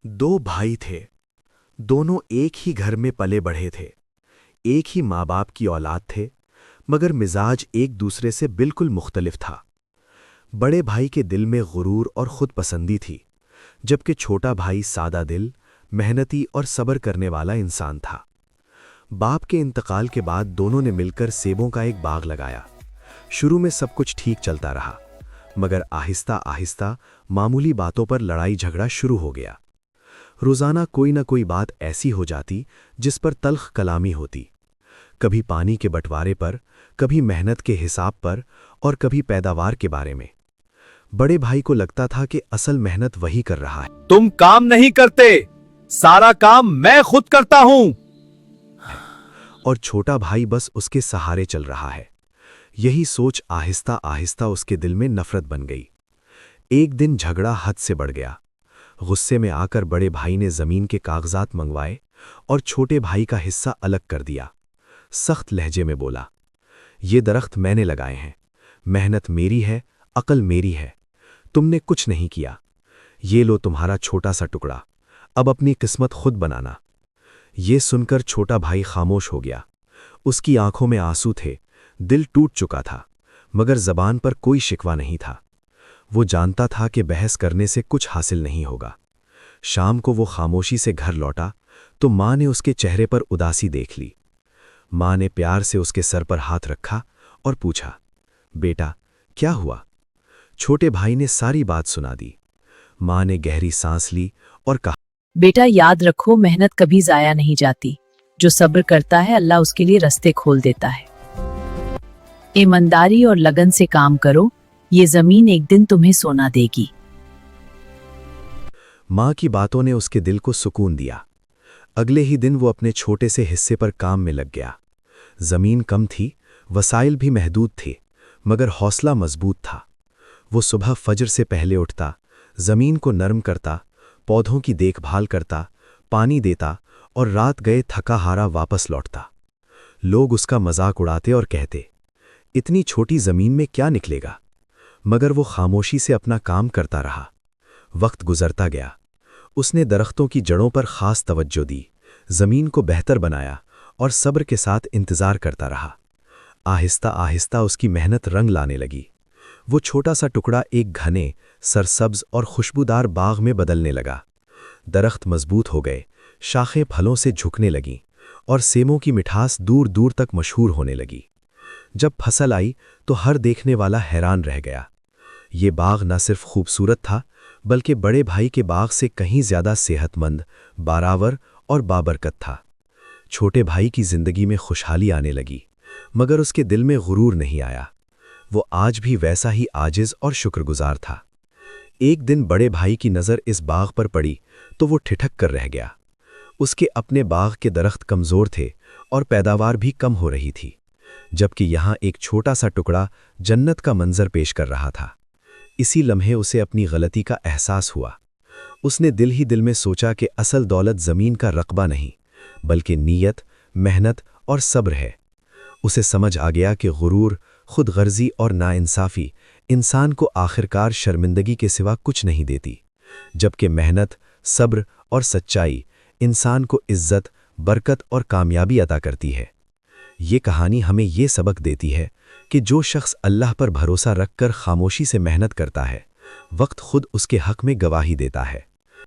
दो भाई थे। दोनों एक ही घर में पले बढ़े थे। एक ही माँ बाप की औलाद थे, मगर मिजाज एक दूसरे से बिल्कुल मुख्तलिफ था। बड़े भाई के दिल में गुरूर और खुद पसंदी थी, जबकि छोटा भाई सादा दिल, मेहनती और सब्र करने वाला इंसान था। बाप के इंतकाल के बाद दोनों ने मिलकर सेबों का एक बाग लगाया। शुरू में सब कुछ ठीक चलता रहा, मगर आहिस्ता आहिस्ता मामूली बातों पर लड़ाई झगड़ा शुरू हो गया। रोजाना कोई न कोई बात ऐसी हो जाती जिस पर तल्ख कलामी होती। कभी पानी के बंटवारे पर, कभी मेहनत के हिसाब पर और कभी पैदावार के बारे में। बड़े भाई को लगता था कि असल मेहनत वही कर रहा है। तुम काम नहीं करते, सारा काम मैं खुद करता हूं। और छोटा भाई बस उसके सहारे चल रहा है। यही सोच आहिस्ता आहिस्ता उसके दिल में नफरत बन गई। एक दिन झगड़ा हद से बढ़ गया। गुस्से में आकर बड़े भाई ने जमीन के कागजात मंगवाए और छोटे भाई का हिस्सा अलग कर दिया। सख्त लहजे में बोला, ये दरख्त मैंने लगाए हैं, मेहनत मेरी है, अकल मेरी है, तुमने कुछ नहीं किया। ये लो तुम्हारा छोटा सा टुकड़ा, अब अपनी किस्मत खुद बनाना। ये सुनकर छोटा भाई खामोश हो गया। उसकी आंखों में आंसू थे, दिल टूट चुका था, मगर जबान पर कोई शिकवा नहीं था। वो जानता था कि बहस करने से कुछ हासिल नहीं होगा। शाम को वो खामोशी से घर लौटा तो माँ ने उसके चेहरे पर उदासी देख ली। माँ ने प्यार से उसके सर पर हाथ रखा और पूछा, बेटा क्या हुआ? छोटे भाई ने सारी बात सुना दी। माँ ने गहरी सांस ली और कहा, बेटा याद रखो, मेहनत कभी जाया नहीं जाती। जो सब्र करता है अल्लाह उसके लिए रास्ते खोल देता है। ईमानदारी और लगन से काम करो, ये जमीन एक दिन तुम्हें सोना देगी। माँ की बातों ने उसके दिल को सुकून दिया। अगले ही दिन वो अपने छोटे से हिस्से पर काम में लग गया। जमीन कम थी, वसाइल भी महदूद थे, मगर हौसला मजबूत था। वो सुबह फजर से पहले उठता, जमीन को नरम करता, पौधों की देखभाल करता, पानी देता और रात गए थका हारा वापस लौटता। लोग उसका मजाक उड़ाते और कहते, इतनी छोटी जमीन में क्या निकलेगा? मगर वो खामोशी से अपना काम करता रहा। वक्त गुजरता गया। उसने दरख्तों की जड़ों पर खास तवज्जो दी, जमीन को बेहतर बनाया और सब्र के साथ इंतजार करता रहा। आहिस्ता आहिस्ता उसकी मेहनत रंग लाने लगी। वो छोटा सा टुकड़ा एक घने, सरसब्ज और खुशबूदार बाग में बदलने लगा। दरख्त मजबूत हो गए, शाखें फलों से झुकने लगीं और सेमों की मिठास दूर दूर तक मशहूर होने लगी। जब फसल आई तो हर देखने वाला हैरान रह गया। ये बाग न सिर्फ खूबसूरत था, बल्कि बड़े भाई के बाग से कहीं ज्यादा सेहतमंद, बारावर और बाबरकत था। छोटे भाई की जिंदगी में खुशहाली आने लगी, मगर उसके दिल में गुरूर नहीं आया। वो आज भी वैसा ही आजिज और शुक्रगुजार था। एक दिन बड़े भाई की नज़र इस बाग पर पड़ी तो वो ठिठक कर रह गया। उसके अपने बाग के दरख्त कमज़ोर थे और पैदावार भी कम हो रही थी, जबकि यहाँ एक छोटा सा टुकड़ा जन्नत का मंजर पेश कर रहा था। इसी लम्हे उसे अपनी गलती का एहसास हुआ। उसने दिल ही दिल में सोचा कि असल दौलत ज़मीन का रकबा नहीं, बल्कि नीयत, मेहनत और सब्र है। उसे समझ आ गया कि गुरूर, खुद गर्जी और नाइंसाफ़ी इंसान को आखिरकार शर्मिंदगी के सिवा कुछ नहीं देती, जबकि मेहनत, सब्र और सच्चाई इंसान को इज्जत, बरकत और कामयाबी अता करती है। ये कहानी हमें ये सबक देती है कि जो शख्स अल्लाह पर भरोसा रखकर खामोशी से मेहनत करता है, वक्त खुद उसके हक में गवाही देता है।